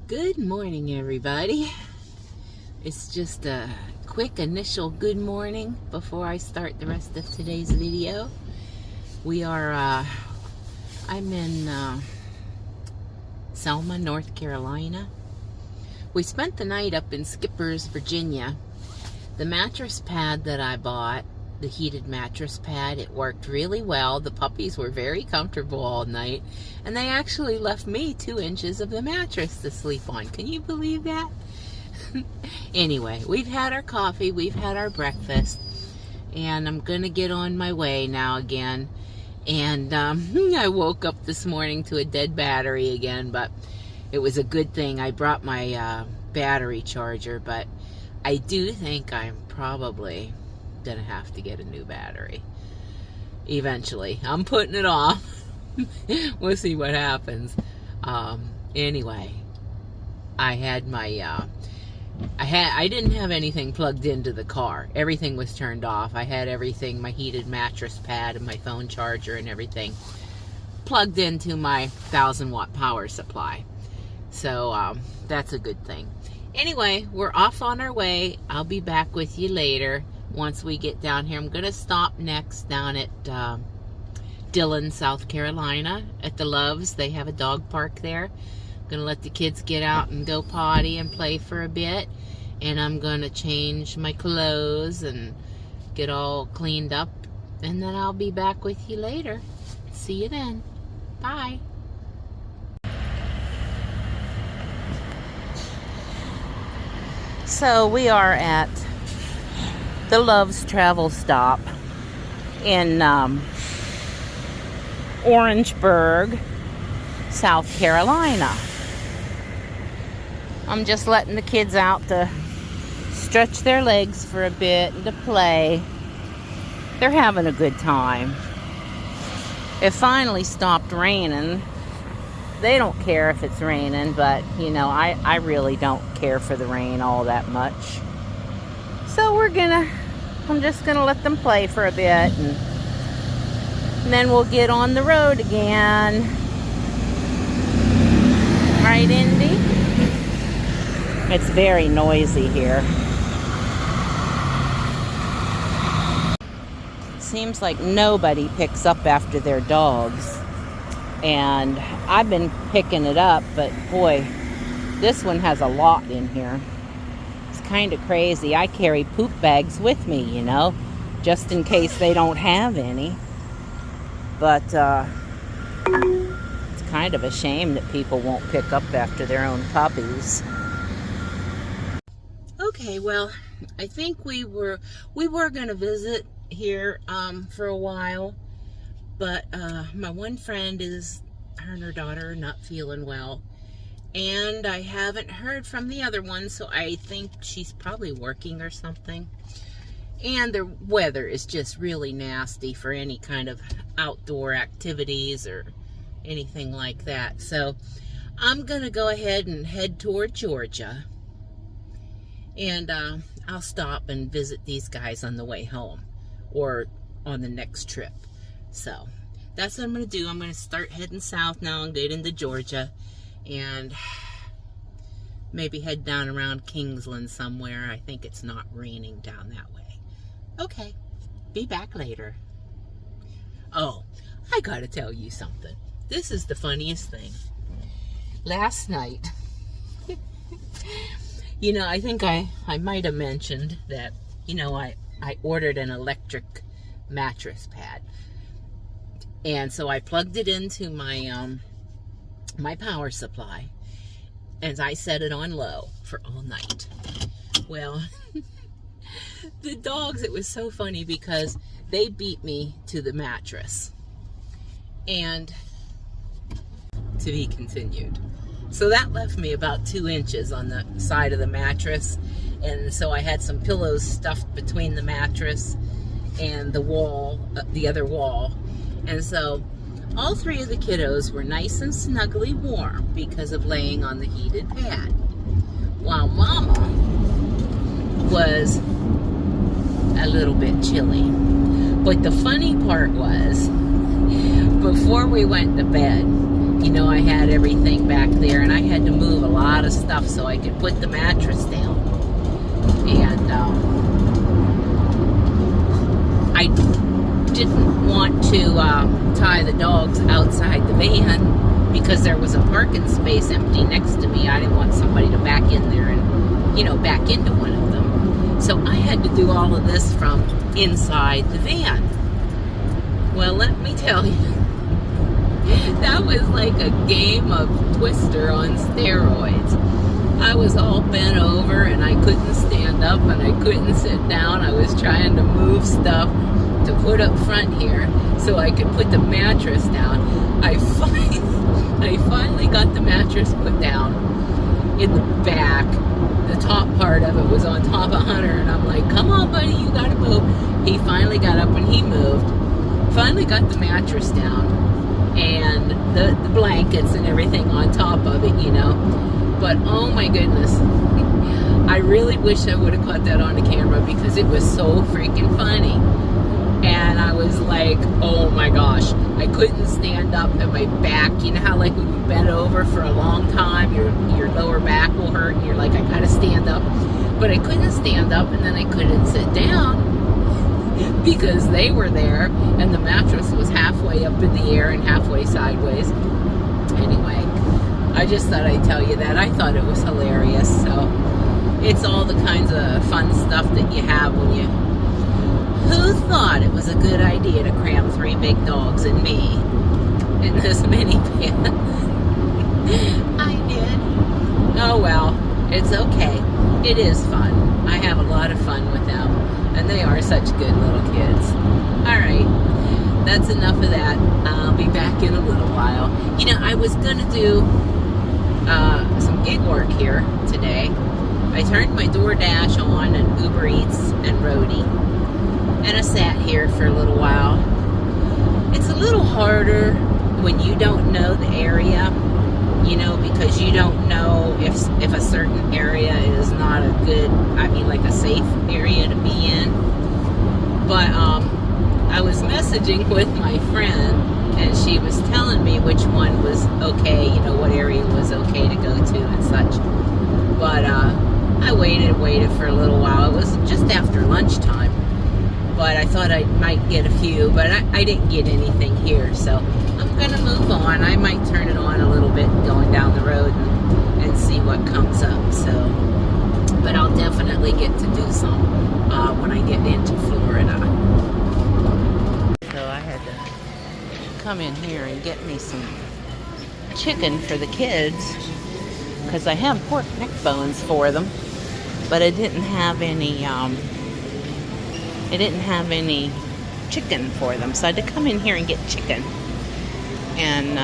Good morning, everybody. It's just a quick initial good morning before I start the rest of today's video. I'm in Selma, North Carolina. We spent the night up in Skippers, Virginia. The mattress pad that I bought, the heated mattress pad, it worked really well. The puppies were very comfortable all night, and they actually left me 2 inches of the mattress to sleep on. Can you believe that? Anyway, we've had our coffee, we've had our breakfast, and I'm gonna get on my way now again. And I woke up this morning to a dead battery again, but it was a good thing. I brought my battery charger, but I do think I'm probably gonna have to get a new battery eventually. I'm putting it off. We'll see what happens. Anyway, I had my I didn't have anything plugged into the car. Everything was turned off. I had everything, my heated mattress pad and my phone charger and everything, plugged into my 1,000-watt power supply. So that's a good thing. Anyway, we're off on our way. I'll be back with you later once we get down here. I'm going to stop next down at Dillon, South Carolina at the Loves. They have a dog park there. I'm going to let the kids get out and go potty and play for a bit. And I'm going to change my clothes and get all cleaned up. And then I'll be back with you later. See you then. Bye. So we are at the Loves travel stop in Orangeburg, South Carolina. I'm just letting the kids out to stretch their legs for a bit and to play. They're having a good time. It finally stopped raining. They don't care if it's raining, but you know, I really don't care for the rain all that much. So I'm just gonna let them play for a bit, and then we'll get on the road again. Right, Indy? It's very noisy here. Seems like nobody picks up after their dogs. And I've been picking it up, but boy, this one has a lot in here. It's kind of crazy. I carry poop bags with me, you know, just in case they don't have any. But it's kind of a shame that people won't pick up after their own puppies. Okay, well, I think we were going to visit here for a while. But my one friend her and her daughter are not feeling well. And I haven't heard from the other one, so I think she's probably working or something. And the weather is just really nasty for any kind of outdoor activities or anything like that. So I'm going to go ahead and head toward Georgia. And I'll stop and visit these guys on the way home or on the next trip. So that's what I'm going to do. I'm going to start heading south now and get into Georgia and maybe head down around Kingsland somewhere. I think it's not raining down that way. Okay, be back later. Oh, I got to tell you something. This is the funniest thing. Last night, you know, I think I might have mentioned that, you know, I ordered an electric mattress pad. And so I plugged it into my my power supply, and I set it on low for all night. Well, the dogs, it was so funny because they beat me to the mattress. And to be continued. So that left me about 2 inches on the side of the mattress. And so I had some pillows stuffed between the mattress and the wall, the other wall. And so all 3 of the kiddos were nice and snugly warm because of laying on the heated pad, while Mama was a little bit chilly. But the funny part was, before we went to bed, you know, I had everything back there, and I had to move a lot of stuff stuff so I could put the mattress down. And I didn't want to tie the dogs outside the van because there was a parking space empty next to me. I didn't want somebody to back in there and, you know, back into one of them. So I had to do all of this from inside the van. Well, let me tell you, that was like a game of Twister on steroids. I was all bent over and I couldn't stand up and I couldn't sit down. I was trying to move stuff to put up front here so I could put the mattress down. I finally got the mattress put down in the back. The top part of it was on top of Hunter, and I'm like, come on, buddy, you gotta move. He finally got up and he moved. Finally got the mattress down and the blankets and everything on top of it, you know. But oh my goodness, I really wish I would have caught that on the camera because it was so freaking funny. And I was like, oh my gosh, I couldn't stand up and my back, you know how like when you bend over for a long time, your lower back will hurt and you're like, I gotta stand up. But I couldn't stand up and then I couldn't sit down because they were there and the mattress was halfway up in the air and halfway sideways. Anyway, I just thought I'd tell you that. I thought it was hilarious. So it's all the kinds of fun stuff that you have when you... Who thought it was a good idea to cram 3 big dogs and me in this minivan? I did. Oh well, it's okay. It is fun. I have a lot of fun with them. And they are such good little kids. Alright, that's enough of that. I'll be back in a little while. You know, I was going to do some gig work here today. I turned my DoorDash on and Uber Eats and Roadie. And I sat here for a little while. It's a little harder when you don't know the area, you know, because you don't know if a certain area is not a good, I mean like a safe area to be in. But I was messaging with my friend and she was telling me which one was okay, you know, what area was okay to go to and such. But I waited for a little while. It was just after lunchtime. But I thought I might get a few, but I didn't get anything here, so I'm going to move on. I might turn it on a little bit going down the road and see what comes up, so. But I'll definitely get to do some when I get into Florida. So I had to come in here and get me some chicken for the kids, because I have pork neck bones for them, but I didn't have any... chicken for them, so I had to come in here and get chicken. And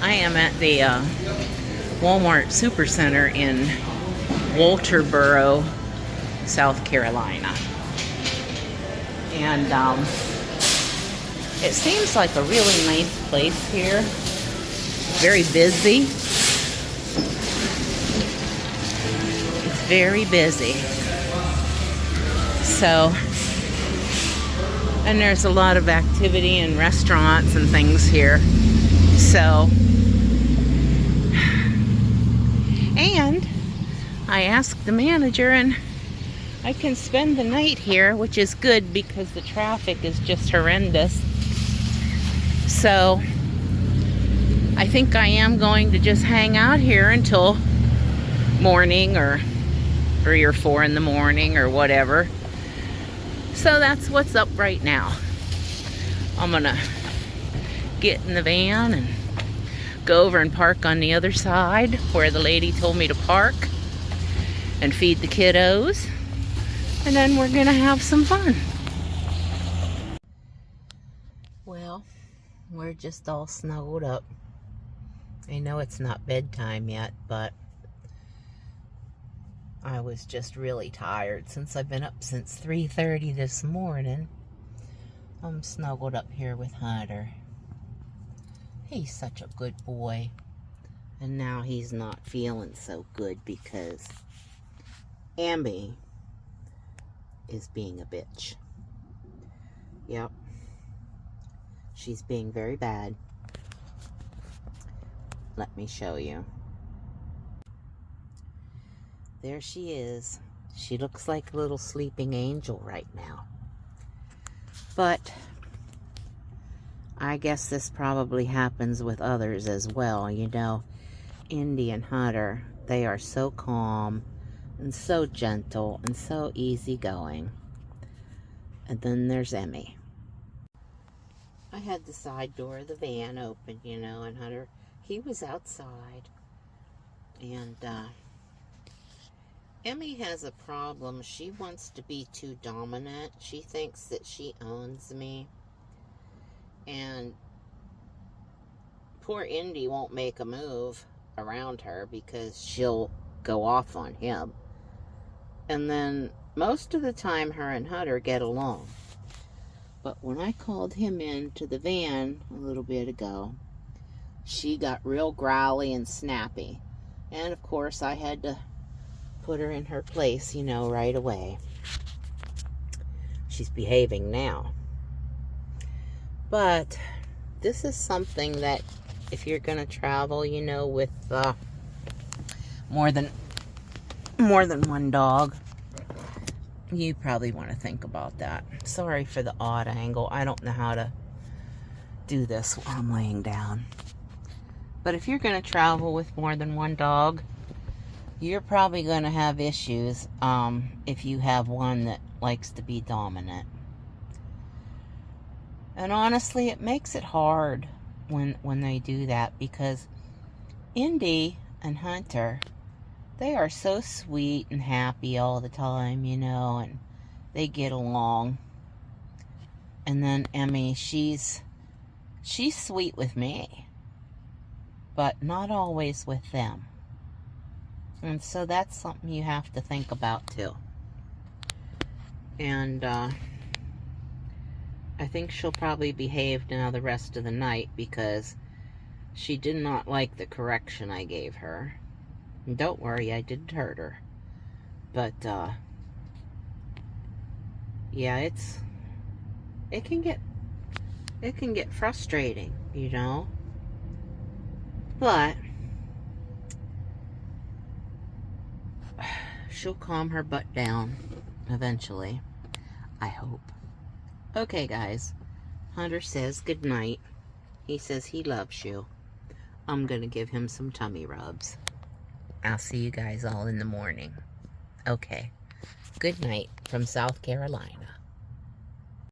I am at the Walmart Supercenter in Walterboro, South Carolina. And it seems like a really nice place here. Very busy. It's very busy. So, and there's a lot of activity in restaurants and things here. So, and I asked the manager and I can spend the night here, which is good because the traffic is just horrendous. So, I think I am going to just hang out here until morning or 3 or 4 in the morning or whatever. So that's what's up right now. I'm gonna get in the van and go over and park on the other side where the lady told me to park and feed the kiddos. And then we're gonna have some fun. Well, we're just all snuggled up. I know it's not bedtime yet, but I was just really tired since I've been up since 3:30 this morning. I'm snuggled up here with Hunter. He's such a good boy. And now he's not feeling so good because Emmi is being a bitch. Yep. She's being very bad. Let me show you. There she is. She looks like a little sleeping angel right now. But I guess this probably happens with others as well. You know, Indy and Hunter, they are so calm and so gentle and so easygoing. And then there's Emmi. I had the side door of the van open, you know, and Hunter, he was outside. And Emmi has a problem. She wants to be too dominant. She thinks that she owns me. And poor Indy won't make a move around her because she'll go off on him. And then most of the time her and Hunter get along. But when I called him into the van a little bit ago, she got real growly and snappy. And of course I had to put her in her place, you know, right away. She's behaving now. But this is something that if you're going to travel, you know, with more than one dog, you probably want to think about that. Sorry for the odd angle. I don't know how to do this while I'm laying down. But if you're going to travel with more than one dog, you're probably going to have issues if you have one that likes to be dominant. And honestly, it makes it hard when they do that, because Indy and Hunter, they are so sweet and happy all the time, you know, and they get along. And then Emmi, she's sweet with me, but not always with them. And so that's something you have to think about too. And I think she'll probably behave now the rest of the night, because she did not like the correction I gave her. And don't worry, I didn't hurt her. But yeah, it can get frustrating, you know. But she'll calm her butt down eventually, I hope. Okay, guys. Hunter says good night. He says he loves you. I'm going to give him some tummy rubs. I'll see you guys all in the morning. Okay. Good night from South Carolina.